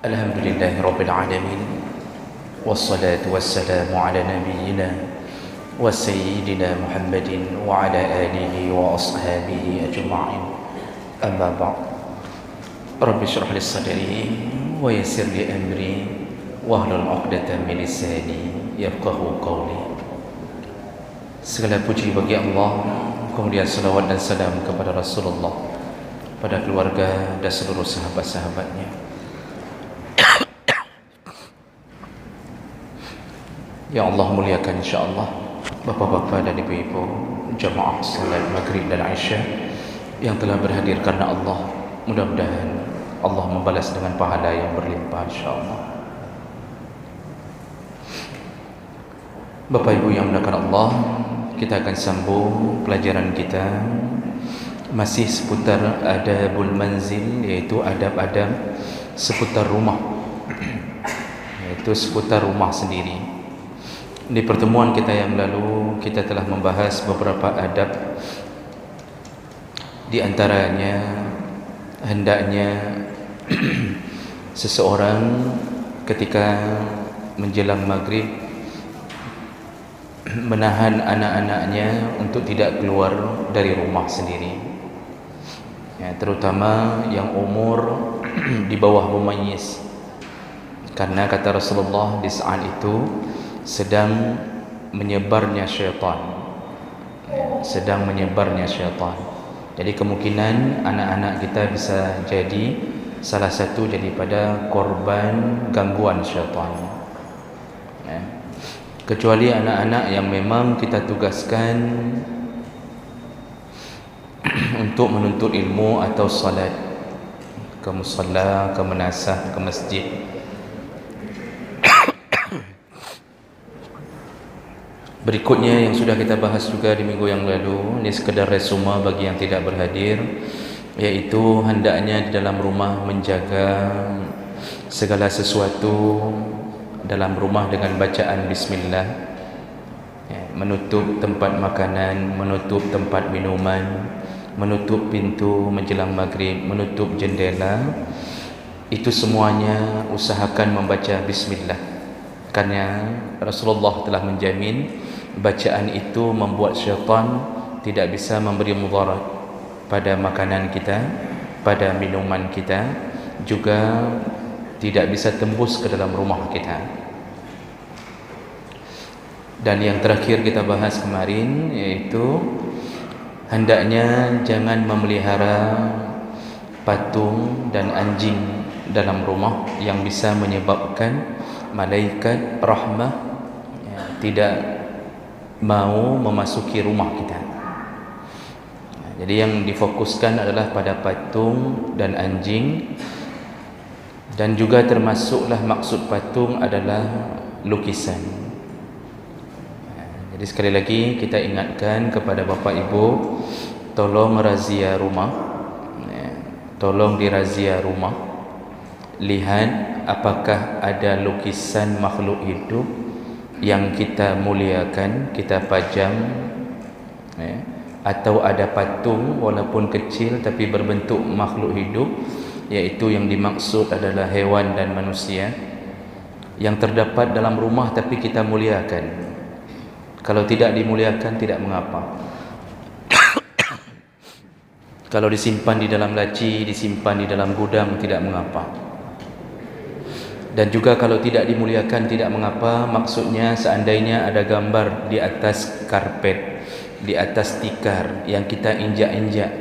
Alhamdulillahi Rabbil Alamin. Wassalatu wassalamu ala nabiyyina wa sayyidina Muhammadin wa ala alihi wa ashabihi ajma'in. Amma ba'd. Rabbi syrah li sadri wa yassir li amri wahlul 'uqdatam min lisani yafqahu qawli. Segala puji bagi Allah, kemudian salawat dan salam kepada Rasulullah, pada keluarga dan seluruh sahabat-sahabatnya. Ya Allah, muliakan insyaAllah bapa-bapa dan ibu-ibu jamaah salat maghrib dan isya yang telah berhadir karena Allah. Mudah-mudahan Allah membalas dengan pahala yang berlimpah insyaAllah. Bapak ibu yang muliakan Allah, kita akan sambung pelajaran kita masih seputar adabul manzil, yaitu adab-adab seputar rumah, yaitu seputar rumah sendiri. Di pertemuan kita yang lalu, kita telah membahas beberapa adab. Di antaranya, hendaknya seseorang ketika menjelang maghrib menahan anak-anaknya untuk tidak keluar dari rumah sendiri, ya, terutama yang umur di bawah mumayyiz, karena kata Rasulullah di saat itu sedang menyebarnya syaitan, sedang menyebarnya syaitan. Jadi kemungkinan anak-anak kita bisa jadi salah satu daripada korban gangguan syaitan, ya. Kecuali anak-anak yang memang kita tugaskan untuk menuntut ilmu atau salat ke musalla, ke manasah, ke masjid. Berikutnya yang sudah kita bahas juga di minggu yang lalu, ini sekedar resume bagi yang tidak berhadir, yaitu hendaknya di dalam rumah menjaga segala sesuatu dalam rumah dengan bacaan bismillah, ya, menutup tempat makanan, menutup tempat minuman, menutup pintu menjelang maghrib, menutup jendela. Itu semuanya usahakan membaca bismillah, karena Rasulullah telah menjamin bacaan itu membuat syaitan tidak bisa memberi mudarat pada makanan kita, pada minuman kita, juga tidak bisa tembus ke dalam rumah kita. Dan yang terakhir kita bahas kemarin, yaitu hendaknya jangan memelihara patung dan anjing dalam rumah yang bisa menyebabkan malaikat rahmah, ya, tidak mau memasuki rumah kita. Jadi yang difokuskan adalah pada patung dan anjing, dan juga termasuklah maksud patung adalah lukisan. Jadi sekali lagi kita ingatkan kepada Bapak Ibu, tolong razia rumah, tolong dirazia rumah, lihat apakah ada lukisan makhluk hidup yang kita muliakan, kita pajang, ya, atau ada patung walaupun kecil tapi berbentuk makhluk hidup, yaitu yang dimaksud adalah hewan dan manusia yang terdapat dalam rumah tapi kita muliakan. Kalau tidak dimuliakan tidak mengapa. Kalau disimpan di dalam laci, disimpan di dalam gudang tidak mengapa. Dan juga kalau tidak dimuliakan tidak mengapa, maksudnya seandainya ada gambar di atas karpet, di atas tikar yang kita injak-injak,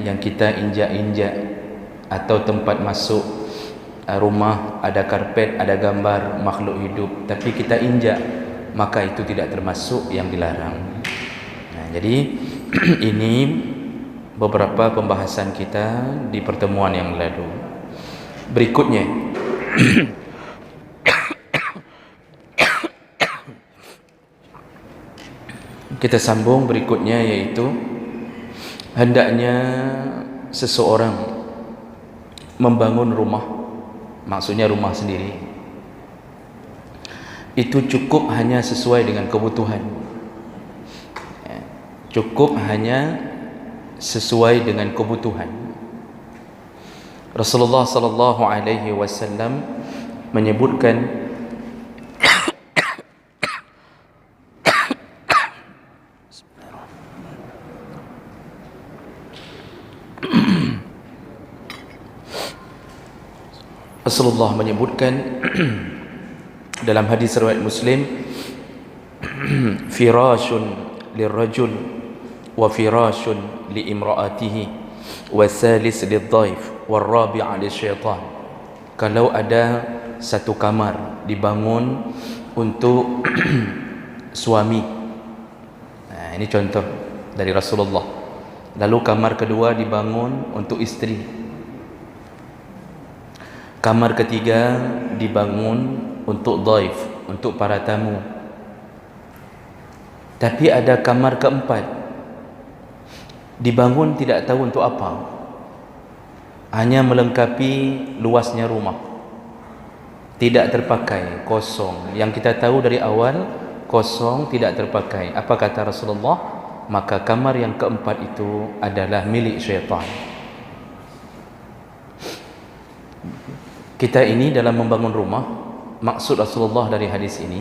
yang kita injak-injak, atau tempat masuk rumah ada karpet, ada gambar makhluk hidup tapi kita injak, maka itu tidak termasuk yang dilarang. Nah, jadi ini beberapa pembahasan kita di pertemuan yang lalu. Berikutnya kita sambung berikutnya, yaitu hendaknya seseorang membangun rumah, maksudnya rumah sendiri, itu cukup hanya sesuai dengan kebutuhan, cukup hanya sesuai dengan kebutuhan. Rasulullah sallallahu alaihi wasallam menyebutkan Rasulullah menyebutkan dalam hadis riwayat Muslim, firashun lirrajul wa firashun liimraatihi wa salis lidhaif wal rabi'a lisyaitan. Kalau ada satu kamar dibangun untuk suami, nah, ini contoh dari Rasulullah. Lalu kamar kedua dibangun untuk isteri, kamar ketiga dibangun untuk dhaif, untuk para tamu. Tapi ada kamar keempat dibangun tidak tahu untuk apa, hanya melengkapi luasnya rumah, tidak terpakai, kosong. Yang kita tahu dari awal kosong, tidak terpakai. Apa kata Rasulullah? Maka kamar yang keempat itu adalah milik syaitan. Kita ini dalam membangun rumah, maksud Rasulullah dari hadis ini,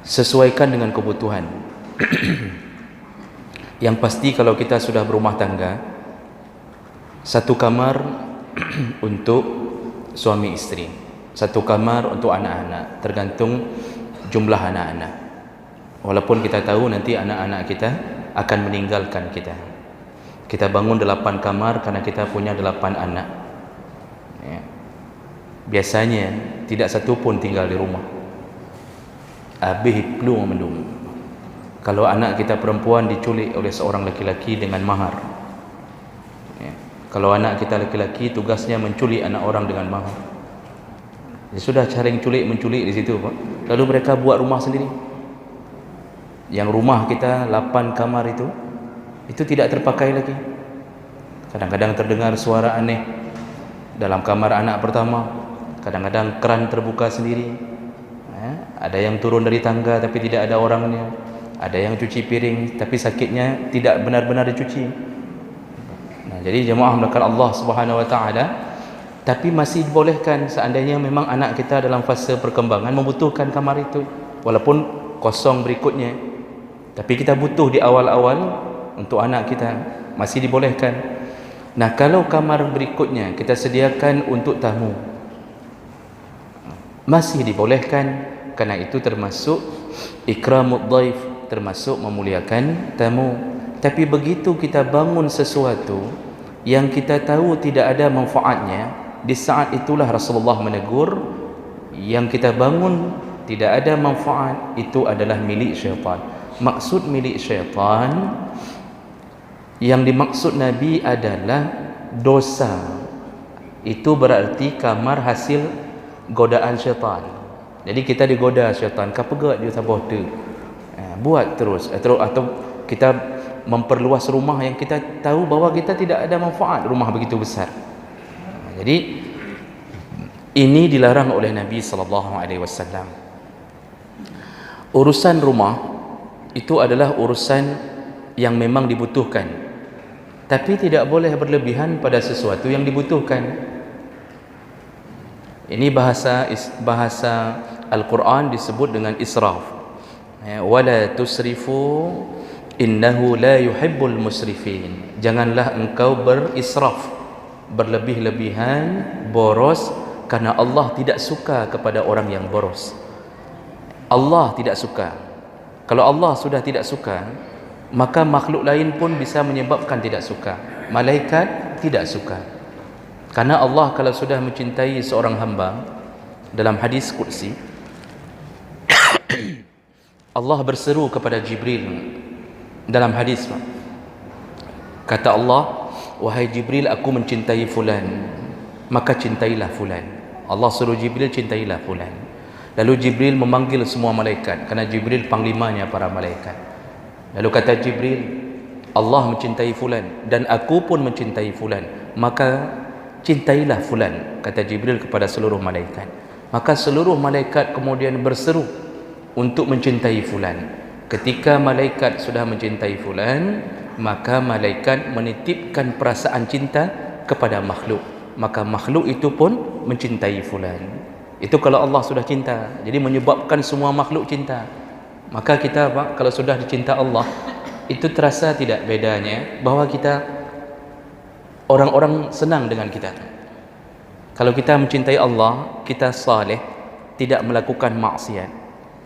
sesuaikan dengan kebutuhan. Yang pasti kalau kita sudah berumah tangga, satu kamar untuk suami istri, satu kamar untuk anak-anak, tergantung jumlah anak-anak. Walaupun kita tahu nanti anak-anak kita akan meninggalkan kita. Kita bangun 8 kamar karena kita punya 8 anak. Ya. Biasanya tidak satu pun tinggal di rumah. Habis perlu mendung. Kalau anak kita perempuan diculik oleh seorang laki-laki dengan mahar, ya. Kalau anak kita laki-laki tugasnya menculik anak orang dengan mahar, ya sudah, cara menculik di situ, Pak. Lalu mereka buat rumah sendiri. Yang rumah kita 8 kamar itu tidak terpakai lagi. Kadang-kadang terdengar suara aneh dalam kamar anak pertama. Kadang-kadang keran terbuka sendiri, ada yang turun dari tangga tapi tidak ada orangnya, ada yang cuci piring tapi sakitnya tidak benar-benar dicuci. Nah, jadi jemaah melakukan Allah Subhanahu wa taala, tapi masih dibolehkan seandainya memang anak kita dalam fase perkembangan membutuhkan kamar itu, walaupun kosong berikutnya, tapi kita butuh di awal-awal untuk anak kita, masih dibolehkan. Nah, kalau kamar berikutnya kita sediakan untuk tamu, masih dibolehkan, karena itu termasuk ikramud dhaif, termasuk memuliakan tamu. Tapi begitu kita bangun sesuatu yang kita tahu tidak ada manfaatnya, di saat itulah Rasulullah menegur, yang kita bangun tidak ada manfaat, itu adalah milik syaitan. Maksud milik syaitan, yang dimaksud Nabi adalah dosa. Itu berarti kamar hasil godaan syaitan. Jadi kita digoda syaitan, kau pegat dia sabah tu, buat terus, atau kita memperluas rumah yang kita tahu bahawa kita tidak ada manfaat, rumah begitu besar. Jadi ini dilarang oleh Nabi sallallahu alaihi wasallam. Urusan rumah itu adalah urusan yang memang dibutuhkan, tapi tidak boleh berlebihan pada sesuatu yang dibutuhkan. Ini bahasa Al-Quran disebut dengan israf. Wala tusrifu innahu la yuhibbul musrifin. Janganlah engkau berisraf, berlebih-lebihan, boros, karena Allah tidak suka kepada orang yang boros. Allah tidak suka. Kalau Allah sudah tidak suka, maka makhluk lain pun bisa menyebabkan tidak suka. Malaikat tidak suka. Karena Allah kalau sudah mencintai seorang hamba, dalam hadis Qudsi, Allah berseru kepada Jibril dalam hadis, kata Allah, wahai Jibril, aku mencintai fulan, maka cintailah fulan. Allah suruh Jibril, cintailah fulan. Lalu Jibril memanggil semua malaikat, karena Jibril panglimanya para malaikat. Lalu kata Jibril, Allah mencintai fulan dan aku pun mencintai fulan, maka cintailah fulan, kata Jibril kepada seluruh malaikat. Maka seluruh malaikat kemudian berseru untuk mencintai fulan. Ketika malaikat sudah mencintai fulan, maka malaikat menitipkan perasaan cinta kepada makhluk. maka makhluk itu pun mencintai fulan. Itu kalau Allah sudah cinta, jadi menyebabkan semua makhluk cinta. Maka kita kalau sudah dicinta Allah, itu terasa tidak bedanya bahawa kita, orang-orang senang dengan kita. Kalau kita mencintai Allah, kita saleh, tidak melakukan maksiat,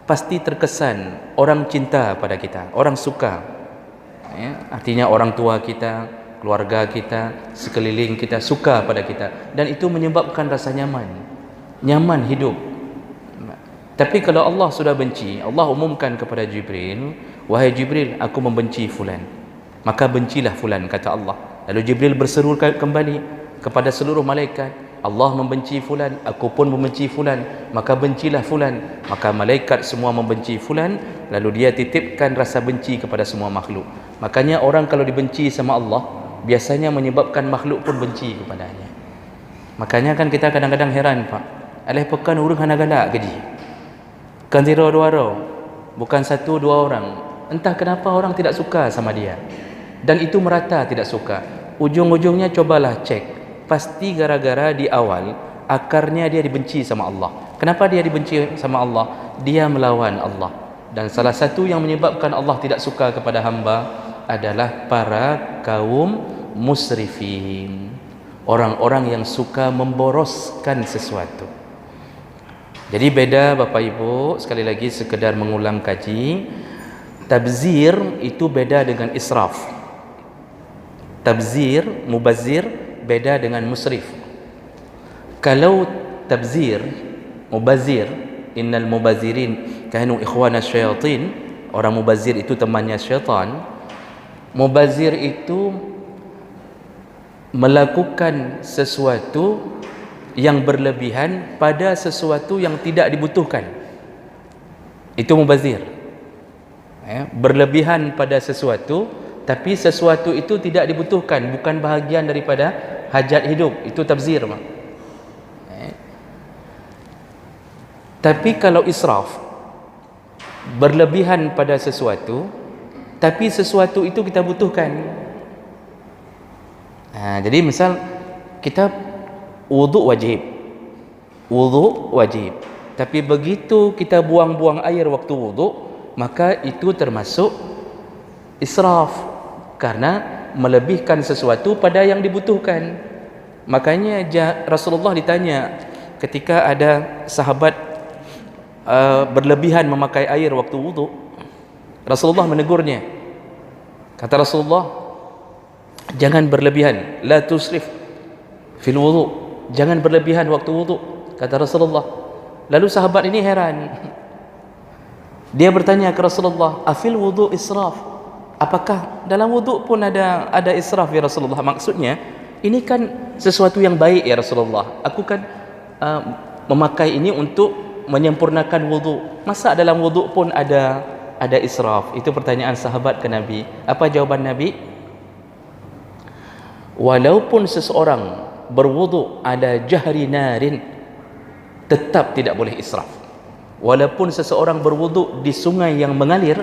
pasti terkesan orang cinta pada kita, orang suka. Artinya orang tua kita, keluarga kita, sekeliling kita suka pada kita, dan itu menyebabkan rasa nyaman hidup. Tapi kalau Allah sudah benci, Allah umumkan kepada Jibril, wahai Jibril, aku membenci fulan, maka bencilah fulan, kata Allah. Lalu Jibril berseru kembali kepada seluruh malaikat, Allah membenci fulan, aku pun membenci fulan, maka bencilah fulan. Maka malaikat semua membenci fulan, lalu dia titipkan rasa benci kepada semua makhluk. Makanya orang kalau dibenci sama Allah, biasanya menyebabkan makhluk pun benci kepadanya. Makanya kan kita kadang-kadang heran, Pak, alih pekan urang hana galak ke dia, kan zero dua orang, bukan satu dua orang. Entah kenapa orang tidak suka sama dia, dan itu merata tidak suka. Ujung-ujungnya cobalah cek, pasti gara-gara di awal akarnya dia dibenci sama Allah. Kenapa dia dibenci sama Allah? Dia melawan Allah. Dan salah satu yang menyebabkan Allah tidak suka kepada hamba adalah para kaum musrifin, orang-orang yang suka memboroskan sesuatu. Jadi beda Bapak Ibu, sekali lagi sekedar mengulang kaji, tabzir itu beda dengan israf. Tabzir, mubazir beda dengan musrif. Kalau tabzir, mubazir, innal mubazirin kanu ikhwana syayatin, orang mubazir itu temannya syaitan. Mubazir itu melakukan sesuatu yang berlebihan pada sesuatu yang tidak dibutuhkan. Itu mubazir. Berlebihan pada sesuatu, tapi sesuatu itu tidak dibutuhkan, bukan bahagian daripada hajat hidup. Itu tabzir. Tapi kalau israf, berlebihan pada sesuatu, tapi sesuatu itu kita butuhkan. Jadi misal kita wuduk wajib, tapi begitu kita buang-buang air waktu wuduk, maka itu termasuk israf, karena melebihkan sesuatu pada yang dibutuhkan. Makanya Rasulullah ditanya ketika ada sahabat berlebihan memakai air waktu wuduk, Rasulullah menegurnya. Kata Rasulullah, jangan berlebihan, la tusrif fil wuduk, jangan berlebihan waktu wuduk, kata Rasulullah. Lalu sahabat ini heran, dia bertanya ke Rasulullah, afil wuduk israf, apakah dalam wuduk pun ada israf ya Rasulullah? Maksudnya ini kan sesuatu yang baik ya Rasulullah, aku kan memakai ini untuk menyempurnakan wuduk, masa dalam wuduk pun ada israf? Itu pertanyaan sahabat ke Nabi. Apa jawaban Nabi? Walaupun seseorang berwuduk ada jahri narin, tetap tidak boleh israf. Walaupun seseorang berwuduk di sungai yang mengalir,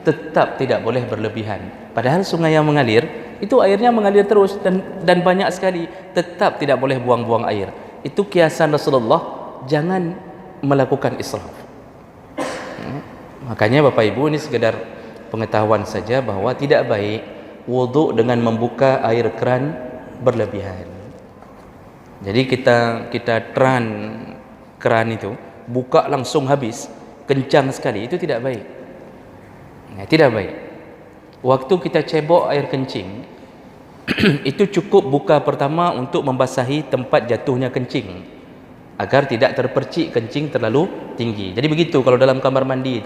tetap tidak boleh berlebihan. Padahal sungai yang mengalir itu airnya mengalir terus dan banyak sekali, tetap tidak boleh buang-buang air. Itu kiasan Rasulullah, jangan melakukan israf. Makanya Bapak Ibu, ini sekedar pengetahuan saja bahwa tidak baik wuduk dengan membuka air keran berlebihan. Jadi kita teran keran itu, buka langsung habis, kencang sekali, itu tidak baik. Tidak baik. Waktu kita cebok air kencing, itu cukup buka pertama untuk membasahi tempat jatuhnya kencing, agar tidak terpercik kencing terlalu tinggi. Jadi begitu kalau dalam kamar mandi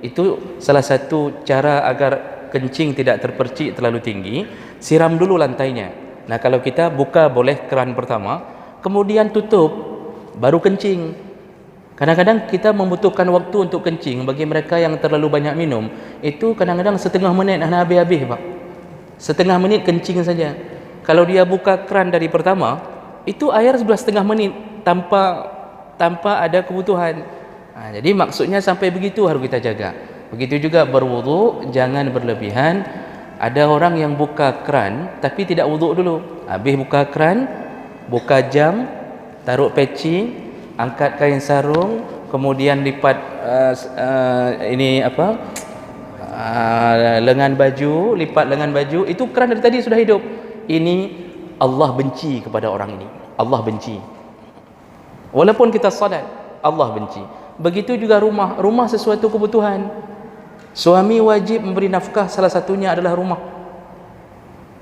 itu salah satu cara agar kencing tidak terpercik terlalu tinggi, siram dulu lantainya. Nah, kalau kita buka boleh keran pertama, kemudian tutup, baru kencing. Kadang-kadang kita membutuhkan waktu untuk kencing. Bagi mereka yang terlalu banyak minum, itu kadang-kadang setengah menit hanya habis-habis, Pak. Setengah menit kencing saja. Kalau dia buka keran dari pertama, itu air 11,5 menit tanpa ada kebutuhan. Jadi maksudnya sampai begitu harus kita jaga. Begitu juga berwuduk, jangan berlebihan. Ada orang yang buka keran tapi tidak wuduk dulu. Habis buka keran, buka jam, taruh peci, angkat kain sarung, kemudian lipat lengan baju, lipat lengan baju. Itu kerana dari tadi sudah hidup. Ini Allah benci kepada orang ini. Allah benci. Walaupun kita salat, Allah benci. Begitu juga rumah. Rumah sesuatu kebutuhan. Suami wajib memberi nafkah, salah satunya adalah rumah.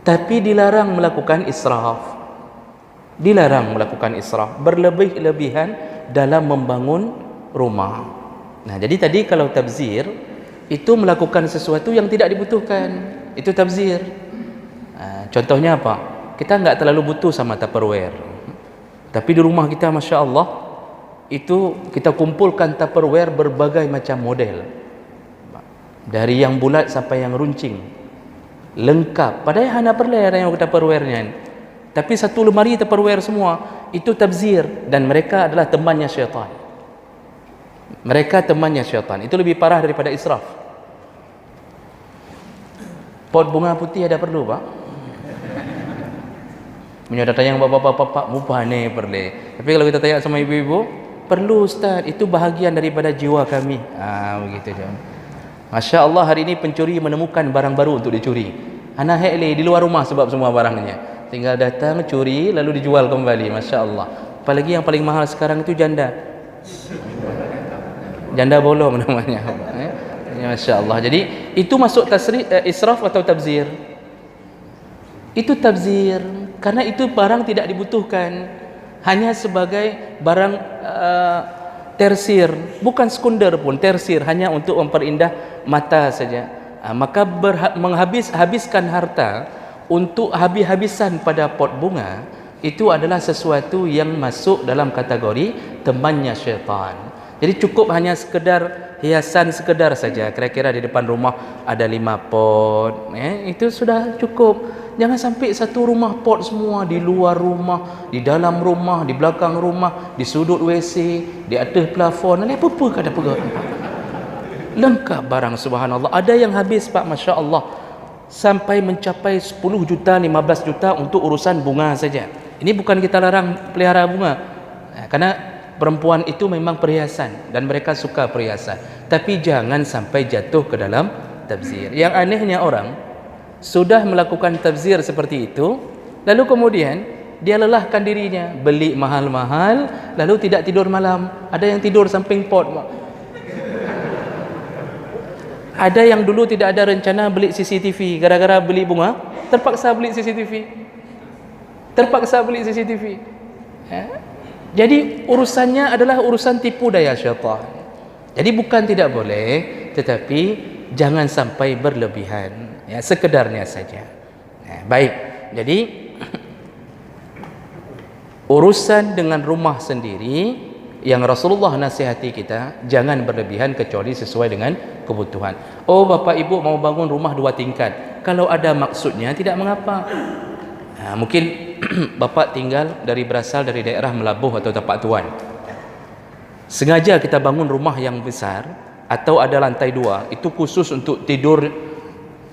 Tapi dilarang melakukan israf. Dilarang melakukan israf, berlebih-lebihan dalam membangun rumah. Nah, jadi tadi kalau tabzir itu melakukan sesuatu yang tidak dibutuhkan, itu tabzir. Contohnya apa? Kita enggak terlalu butuh sama Tupperware. Tapi di rumah kita, Masya Allah, itu kita kumpulkan Tupperware berbagai macam model. Dari yang bulat sampai yang runcing. Lengkap. Padahal hanya perlu yang Tupperware-nya. Tapi satu lemari Tupperware semua. Itu tabzir. Dan mereka adalah temannya syaitan. Mereka temannya syaitan. Itu lebih parah daripada israf. Pot bunga putih ada perlu, Pak? Punya tanya yang bapak-bapak mupa ni perlu. Tapi kalau kita tanya sama ibu-ibu, perlu Ustaz, itu bahagian daripada jiwa kami. Begitu je. Masya Allah, hari ini pencuri menemukan barang baru untuk dicuri. Anak hekli di luar rumah sebab semua barangnya. Tinggal datang, curi, lalu dijual kembali. Masya Allah. Apalagi yang paling mahal sekarang itu janda. Janda bolong namanya. Masya Allah. Jadi itu masuk israf atau tabzir? Itu tabzir. Karena itu barang tidak dibutuhkan. Hanya sebagai barang tersir. Bukan sekunder pun, tersir. Hanya untuk memperindah mata saja. Maka habiskan harta untuk habis-habisan pada pot bunga, itu adalah sesuatu yang masuk dalam kategori temannya syaitan. Jadi cukup hanya sekedar hiasan sekedar saja. Kira-kira di depan rumah ada 5 pot, itu sudah cukup. Jangan sampai satu rumah pot semua, di luar rumah, di dalam rumah, di belakang rumah, di sudut WC, di atas plafon. Ini apa-apa kada pegang. Lengkap barang, subhanallah. Ada yang habis, Pak, Masya Allah, sampai mencapai 10 juta, 15 juta untuk urusan bunga saja. Ini bukan kita larang pelihara bunga, karena perempuan itu memang perhiasan dan mereka suka perhiasan. Tapi jangan sampai jatuh ke dalam tabzir. Yang anehnya orang sudah melakukan tabzir seperti itu, lalu kemudian dia lelahkan dirinya, beli mahal-mahal, lalu tidak tidur malam. Ada yang tidur samping pot. Ada yang dulu tidak ada rencana beli CCTV, gara-gara beli bunga terpaksa beli CCTV. Jadi urusannya adalah urusan tipu daya syaitan. Jadi bukan tidak boleh, tetapi jangan sampai berlebihan, sekedarnya saja. Baik. Jadi urusan dengan rumah sendiri yang Rasulullah nasihati kita, jangan berlebihan kecuali sesuai dengan kebutuhan. Oh, Bapak Ibu mau bangun rumah 2 tingkat, kalau ada maksudnya tidak mengapa. Mungkin Bapak berasal dari daerah Melabuh atau Tapak Tuan. Sengaja kita bangun rumah yang besar atau ada lantai 2, itu khusus untuk tidur.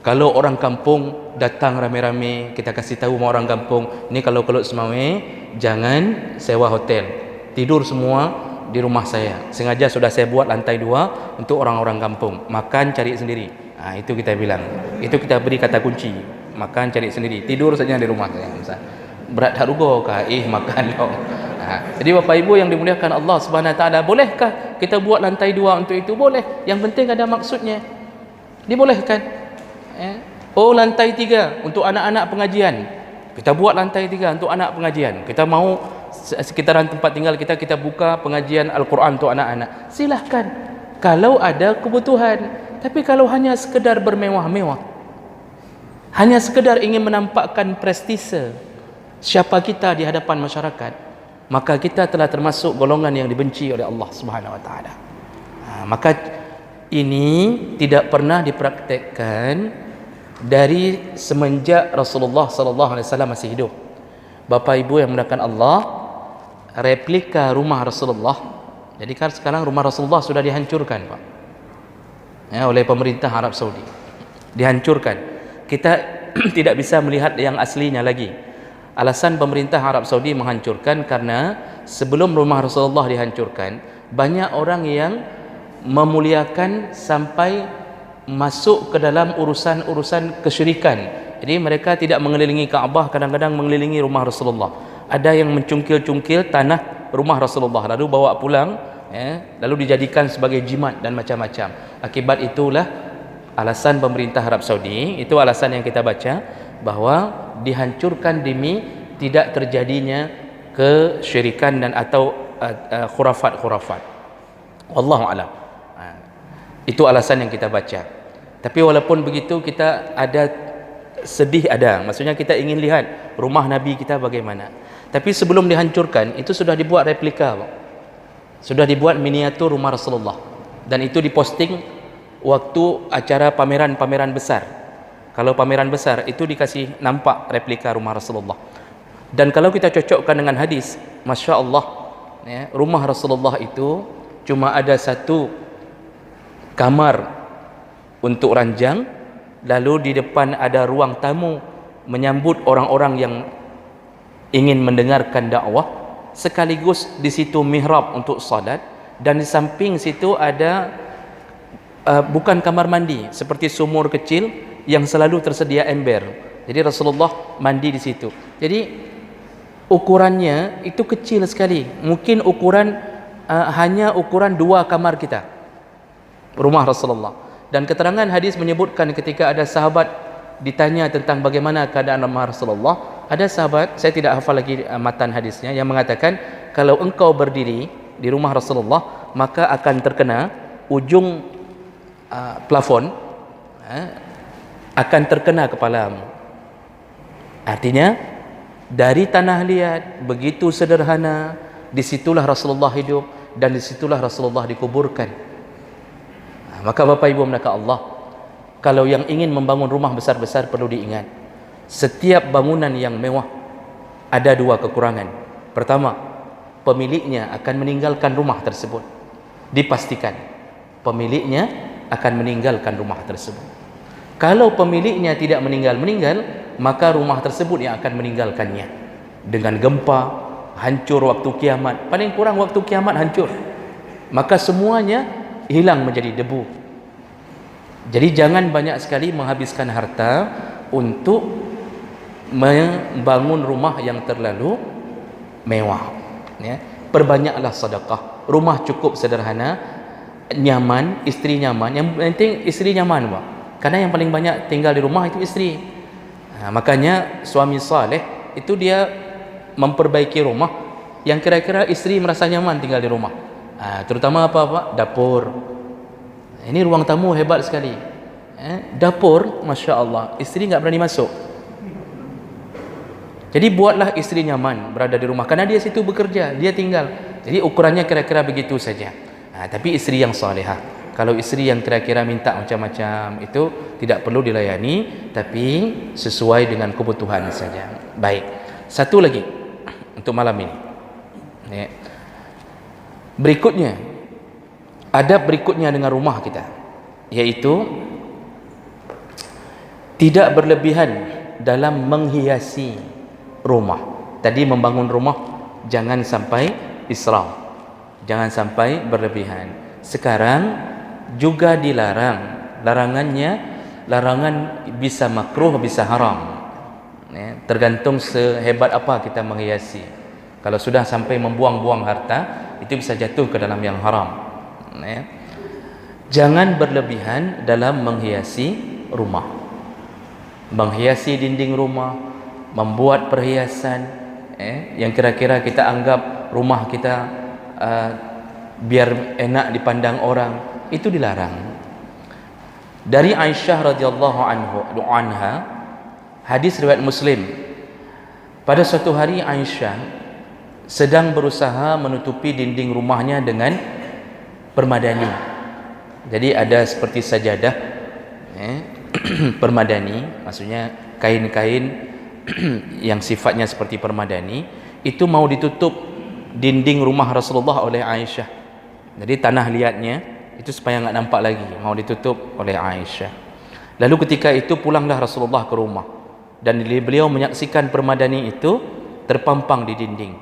Kalau orang kampung datang rame-rame, kita kasih tahu sama orang kampung, ni kalau kelut Semawe jangan sewa hotel. Tidur semua di rumah saya. Sengaja sudah saya buat lantai 2 untuk orang-orang kampung. Makan cari sendiri. Itu kita bilang. Itu kita beri kata kunci. Makan cari sendiri. Tidur saja di rumah saya. Berat tak rugo kah? Makan dong. Jadi Bapak Ibu yang dimuliakan Allah Subhanahu Wa Taala, bolehkah kita buat lantai 2 untuk itu? Boleh. Yang penting ada maksudnya. Dibolehkan. Oh, lantai 3 untuk anak-anak pengajian. Kita buat lantai 3 untuk anak pengajian. Kita mau sekitaran tempat tinggal kita buka pengajian Al-Quran untuk anak-anak. Silahkan kalau ada kebutuhan. Tapi kalau hanya sekedar bermewah-mewah, hanya sekedar ingin menampakkan prestise siapa kita di hadapan masyarakat, maka kita telah termasuk golongan yang dibenci oleh Allah Subhanahu Wa Taala. Maka ini tidak pernah dipraktekkan dari semenjak Rasulullah sallallahu alaihi wasallam masih hidup. Bapak Ibu yang dimuliakan Allah, replika rumah Rasulullah. Jadi kan sekarang rumah Rasulullah sudah dihancurkan, Pak, oleh pemerintah Arab Saudi. Dihancurkan. Kita tidak bisa melihat yang aslinya lagi. alasan pemerintah Arab Saudi menghancurkan karena sebelum rumah Rasulullah dihancurkan, banyak orang yang memuliakan sampai masuk ke dalam urusan-urusan kesyirikan. Jadi mereka tidak mengelilingi Kaabah, kadang-kadang mengelilingi rumah Rasulullah. Ada yang mencungkil-cungkil tanah rumah Rasulullah lalu bawa pulang, lalu dijadikan sebagai jimat dan macam-macam. Akibat itulah alasan pemerintah Arab Saudi, itu alasan yang kita baca, bahwa dihancurkan demi tidak terjadinya kesyirikan dan atau khurafat-khurafat. Wallahu a'lam. Itu alasan yang kita baca. Tapi walaupun begitu, kita ada sedih, maksudnya kita ingin lihat rumah Nabi kita bagaimana. Tapi sebelum dihancurkan, itu sudah dibuat replika, sudah dibuat miniatur rumah Rasulullah, dan itu diposting waktu acara pameran-pameran besar. Kalau pameran besar itu dikasih nampak replika rumah Rasulullah. Dan kalau kita cocokkan dengan hadis, Masya Allah, rumah Rasulullah itu cuma ada satu kamar untuk ranjang, lalu di depan ada ruang tamu menyambut orang-orang yang ingin mendengarkan dakwah, sekaligus di situ mihrab untuk salat, dan di samping situ ada bukan kamar mandi, seperti sumur kecil yang selalu tersedia ember. Jadi Rasulullah mandi di situ. Jadi ukurannya itu kecil sekali, mungkin ukuran hanya ukuran 2 kamar kita, rumah Rasulullah. Dan keterangan hadis menyebutkan ketika ada sahabat ditanya tentang bagaimana keadaan rumah Rasulullah, ada sahabat, saya tidak hafal lagi matan hadisnya, yang mengatakan kalau engkau berdiri di rumah Rasulullah maka akan terkena ujung plafon, akan terkena kepalamu. Artinya dari tanah liat begitu sederhana, disitulah Rasulullah hidup dan disitulah Rasulullah dikuburkan. Maka Bapak Ibu menakat Allah, kalau yang ingin membangun rumah besar-besar perlu diingat, setiap bangunan yang mewah ada 2 kekurangan. Pertama, pemiliknya akan meninggalkan rumah tersebut. Dipastikan pemiliknya akan meninggalkan rumah tersebut. Kalau pemiliknya tidak meninggal, maka rumah tersebut yang akan meninggalkannya. Dengan gempa, hancur waktu kiamat, paling kurang waktu kiamat hancur, maka semuanya hilang menjadi debu. Jadi jangan banyak sekali menghabiskan harta untuk membangun rumah yang terlalu mewah, Perbanyaklah sedekah. Rumah cukup sederhana, nyaman, isteri nyaman. Yang penting isteri nyaman, Pak. Karena yang paling banyak tinggal di rumah itu isteri. Makanya suami saleh itu dia memperbaiki rumah yang kira-kira isteri merasa nyaman tinggal di rumah. Terutama apa, Pak? Dapur. Ini ruang tamu hebat sekali. Dapur, Masya Allah, isteri nggak berani masuk. Jadi buatlah isteri nyaman berada di rumah, karena dia situ bekerja, dia tinggal. Jadi ukurannya kira-kira begitu saja. Tapi isteri yang salihah. Kalau isteri yang kira-kira minta macam-macam, itu tidak perlu dilayani, tapi sesuai dengan kebutuhan saja. Baik. Satu lagi untuk malam ini. Berikutnya, adab berikutnya dengan rumah kita, yaitu tidak berlebihan dalam menghiasi rumah. Tadi membangun rumah jangan sampai israf, jangan sampai berlebihan. Sekarang juga dilarang. Larangan bisa makruh, bisa haram, tergantung sehebat apa kita menghiasi. Kalau sudah sampai membuang-buang harta, itu bisa jatuh ke dalam yang haram. Jangan berlebihan dalam menghiasi rumah, menghiasi dinding rumah, membuat perhiasan yang kira-kira kita anggap rumah kita biar enak dipandang orang, itu dilarang. Dari Aisyah radhiyallahu anha, hadis riwayat Muslim, pada suatu hari Aisyah sedang berusaha menutupi dinding rumahnya dengan permadani. Jadi ada seperti sajadah permadani, maksudnya kain-kain yang sifatnya seperti permadani, itu mau ditutup dinding rumah Rasulullah oleh Aisyah. Jadi tanah liatnya itu supaya nggak nampak lagi, mau ditutup oleh Aisyah. Lalu ketika itu pulanglah Rasulullah ke rumah. dan beliau menyaksikan permadani itu terpampang di dinding.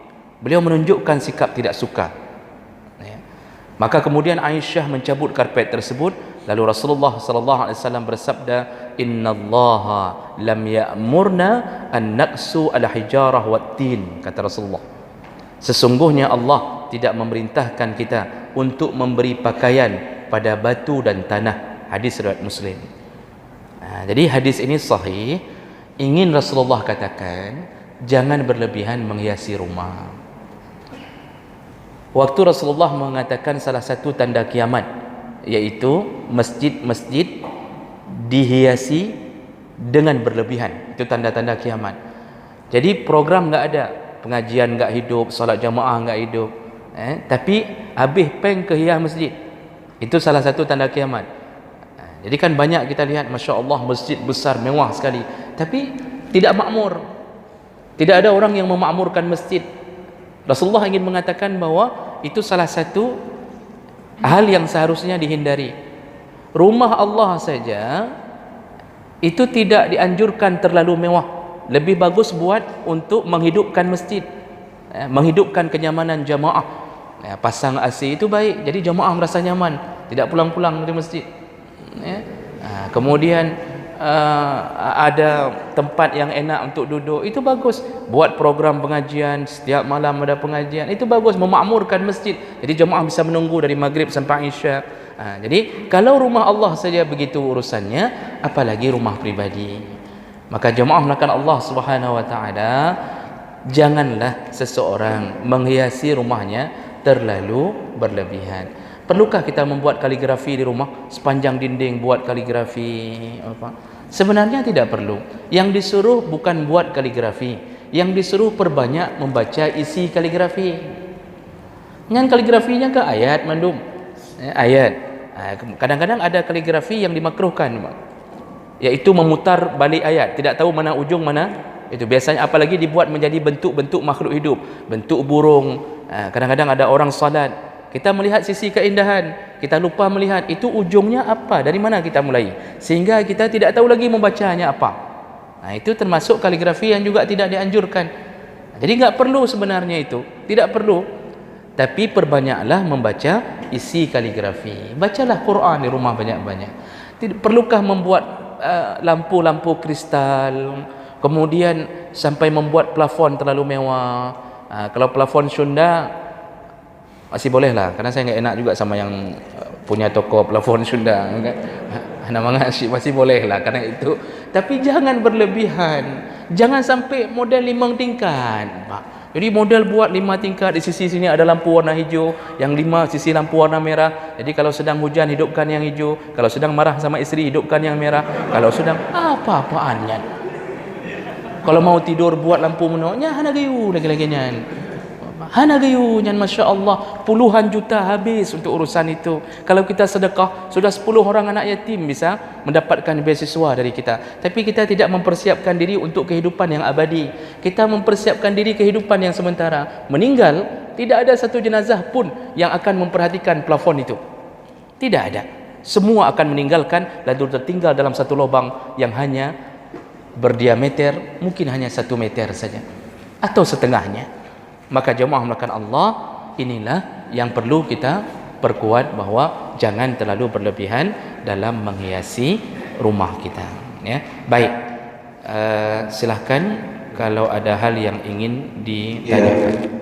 Beliau menunjukkan sikap tidak suka. Ya. Maka kemudian Aisyah mencabut karpet tersebut, lalu Rasulullah sallallahu alaihi wasallam bersabda, "Innallaha lam ya'murna an naqsu al-hijarah wat-tin," kata Rasulullah. Sesungguhnya Allah tidak memerintahkan kita untuk memberi pakaian pada batu dan tanah. Hadis riwayat Muslim. Jadi hadis ini sahih. Ingin Rasulullah katakan, jangan berlebihan menghiasi rumah. Waktu Rasulullah mengatakan salah satu tanda kiamat, yaitu masjid-masjid dihiasi dengan berlebihan. Itu tanda-tanda kiamat. Jadi program enggak ada, pengajian enggak hidup, solat jamaah enggak hidup. Tapi habis peng ke hias masjid. Itu salah satu tanda kiamat. Jadi kan banyak kita lihat, Masya Allah, masjid besar, mewah sekali, tapi tidak makmur. Tidak ada orang yang memakmurkan masjid. Rasulullah ingin mengatakan bahawa itu salah satu hal yang seharusnya dihindari. Rumah Allah saja itu tidak dianjurkan terlalu mewah. Lebih bagus buat untuk menghidupkan masjid, menghidupkan kenyamanan jamaah. Pasang AC itu baik, jadi jamaah merasa nyaman, tidak pulang-pulang dari masjid. Kemudian ada tempat yang enak untuk duduk, itu bagus. Buat program pengajian, setiap malam ada pengajian, itu bagus, memakmurkan masjid. Jadi jemaah bisa menunggu dari maghrib sampai isya. Jadi kalau rumah Allah saja begitu urusannya, apalagi rumah pribadi. Maka jemaah melakukan Allah Subhanahu wa taala, janganlah seseorang menghiasi rumahnya terlalu berlebihan. Perlukah kita membuat kaligrafi di rumah, sepanjang dinding buat kaligrafi apa? Sebenarnya tidak perlu. Yang disuruh bukan buat kaligrafi, yang disuruh perbanyak membaca isi kaligrafi. Dengan kaligrafinya ke ayat mandum, ayat. Kadang-kadang ada kaligrafi yang dimakruhkan, yaitu memutar balik ayat, tidak tahu mana ujung mana. Itu biasanya, apalagi dibuat menjadi bentuk-bentuk makhluk hidup, bentuk burung. Kadang-kadang ada orang salat, kita melihat sisi keindahan, kita lupa melihat itu ujungnya apa, dari mana kita mulai, sehingga kita tidak tahu lagi membacanya apa. Itu termasuk kaligrafi yang juga tidak dianjurkan. Jadi enggak perlu sebenarnya itu, tidak perlu. Tapi perbanyaklah membaca isi kaligrafi. Bacalah Quran di rumah banyak-banyak. Perlukah membuat lampu-lampu kristal, kemudian sampai membuat plafon terlalu mewah? Kalau plafon Sunda masih boleh lah, karena saya enggak enak juga sama yang punya toko plafon Sunda, nama masih boleh lah karena itu. Tapi jangan berlebihan, jangan sampai model 5 tingkat. Jadi model buat 5 tingkat, di sisi sini ada lampu warna hijau, yang 5 sisi lampu warna merah. Jadi kalau sedang hujan hidupkan yang hijau, kalau sedang marah sama isteri hidupkan yang merah, kalau sedang apa-apaannya. Kalau mau tidur buat lampu menolaknya, hana gayu lagi-lagi nyan. Hana gayu nyan, Masya Allah, puluhan juta habis untuk urusan itu. Kalau kita sedekah, sudah 10 orang anak yatim bisa mendapatkan beasiswa dari kita. Tapi kita tidak mempersiapkan diri untuk kehidupan yang abadi. Kita mempersiapkan diri kehidupan yang sementara. Meninggal, tidak ada satu jenazah pun yang akan memperhatikan plafon itu. Tidak ada. Semua akan meninggalkan, lalu tertinggal dalam satu lubang yang hanya berdiameter mungkin hanya 1 meter saja atau setengahnya. Maka jemaah melakukan Allah, inilah yang perlu kita perkuat, bahwa jangan terlalu berlebihan dalam menghiasi rumah kita, ya. Baik, silahkan kalau ada hal yang ingin ditanyakan.